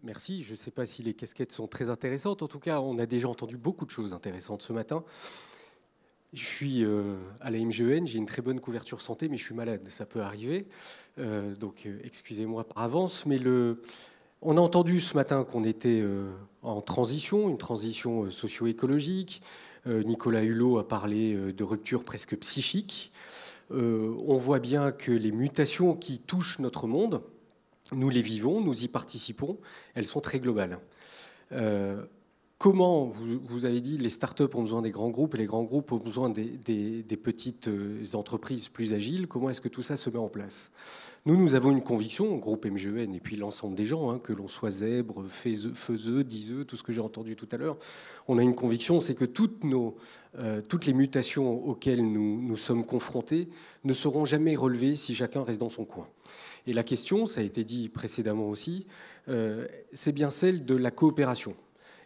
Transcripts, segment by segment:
Merci. Je ne sais pas si les casquettes sont très intéressantes. En tout cas, on a déjà entendu beaucoup de choses intéressantes ce matin. Je suis à la MGEN, j'ai une très bonne couverture santé, mais je suis malade, ça peut arriver. Excusez-moi par avance. On a entendu ce matin qu'on était en transition, une transition socio-écologique. Nicolas Hulot a parlé de rupture presque psychique. On voit bien que les mutations qui touchent notre monde, nous les vivons, nous y participons, elles sont très globales. Comment, vous avez dit, les startups ont besoin des grands groupes et les grands groupes ont besoin des petites entreprises plus agiles. Comment est-ce que tout ça se met en place? Nous avons une conviction, groupe MGEN et puis l'ensemble des gens, que l'on soit Zèbre, Feuzeux, Diseux, tout ce que j'ai entendu tout à l'heure, on a une conviction, c'est que toutes les mutations auxquelles nous sommes confrontés ne seront jamais relevées si chacun reste dans son coin. Et la question, ça a été dit précédemment aussi, c'est bien celle de la coopération.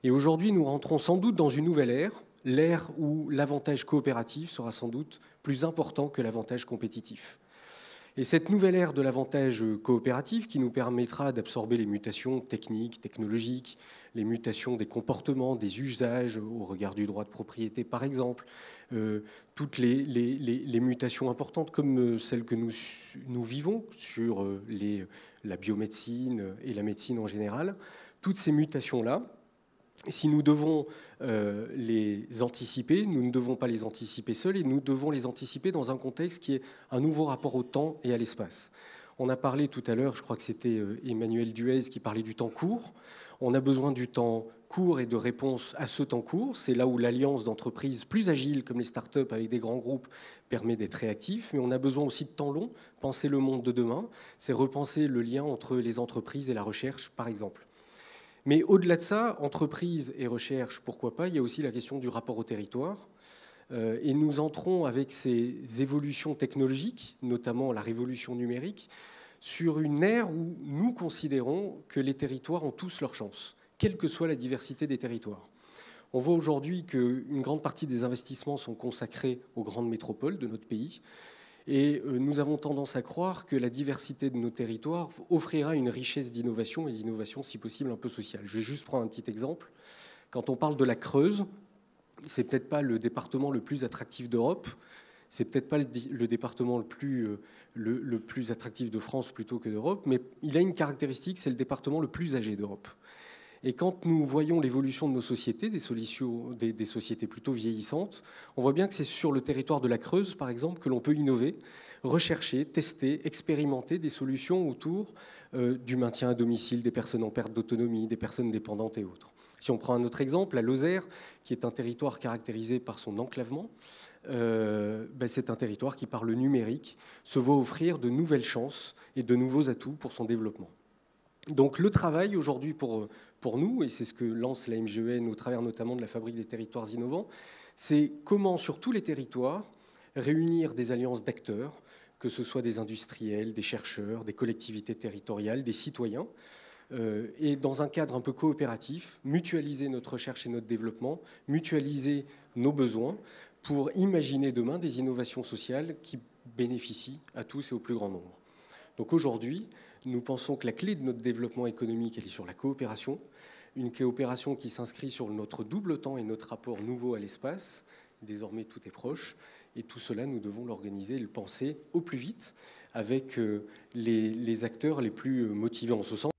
Et aujourd'hui, nous rentrons sans doute dans une nouvelle ère, l'ère où l'avantage coopératif sera sans doute plus important que l'avantage compétitif. Et cette nouvelle ère de l'avantage coopératif qui nous permettra d'absorber les mutations techniques, technologiques, les mutations des comportements, des usages au regard du droit de propriété par exemple, toutes les mutations importantes comme celles que nous vivons sur la biomédecine et la médecine en général, toutes ces mutations-là, si nous devons les anticiper, nous ne devons pas les anticiper seuls et nous devons les anticiper dans un contexte qui est un nouveau rapport au temps et à l'espace. On a parlé tout à l'heure, je crois que c'était Emmanuel Duez qui parlait du temps court. On a besoin du temps court et de réponse à ce temps court. C'est là où l'alliance d'entreprises plus agiles comme les startups avec des grands groupes permet d'être réactif. Mais on a besoin aussi de temps long. Penser le monde de demain, c'est repenser le lien entre les entreprises et la recherche, par exemple. Mais au-delà de ça, entreprise et recherche, pourquoi pas, il y a aussi la question du rapport au territoire. Et nous entrons avec ces évolutions technologiques, notamment la révolution numérique, sur une ère où nous considérons que les territoires ont tous leur chance, quelle que soit la diversité des territoires. On voit aujourd'hui qu'une grande partie des investissements sont consacrés aux grandes métropoles de notre pays. Et nous avons tendance à croire que la diversité de nos territoires offrira une richesse d'innovation et d'innovation, si possible, un peu sociale. Je vais juste prendre un petit exemple. Quand on parle de la Creuse, c'est peut-être pas le département le plus attractif d'Europe, c'est peut-être pas le département le plus attractif de France plutôt que d'Europe, mais il a une caractéristique, c'est le département le plus âgé d'Europe. Et quand nous voyons l'évolution de nos sociétés, des sociétés plutôt vieillissantes, on voit bien que c'est sur le territoire de la Creuse, par exemple, que l'on peut innover, rechercher, tester, expérimenter des solutions autour du maintien à domicile des personnes en perte d'autonomie, des personnes dépendantes et autres. Si on prend un autre exemple, la Lozère, qui est un territoire caractérisé par son enclavement, c'est un territoire qui, par le numérique, se voit offrir de nouvelles chances et de nouveaux atouts pour son développement. Donc le travail aujourd'hui pour nous, et c'est ce que lance la MGEN au travers notamment de la Fabrique des territoires innovants, c'est comment sur tous les territoires réunir des alliances d'acteurs, que ce soit des industriels, des chercheurs, des collectivités territoriales, des citoyens, et dans un cadre un peu coopératif, mutualiser notre recherche et notre développement, mutualiser nos besoins pour imaginer demain des innovations sociales qui bénéficient à tous et au plus grand nombre. Donc aujourd'hui, nous pensons que la clé de notre développement économique, elle est sur la coopération, une coopération qui s'inscrit sur notre double temps et notre rapport nouveau à l'espace. Désormais, tout est proche. Et tout cela, nous devons l'organiser et le penser au plus vite avec les acteurs les plus motivés en ce sens.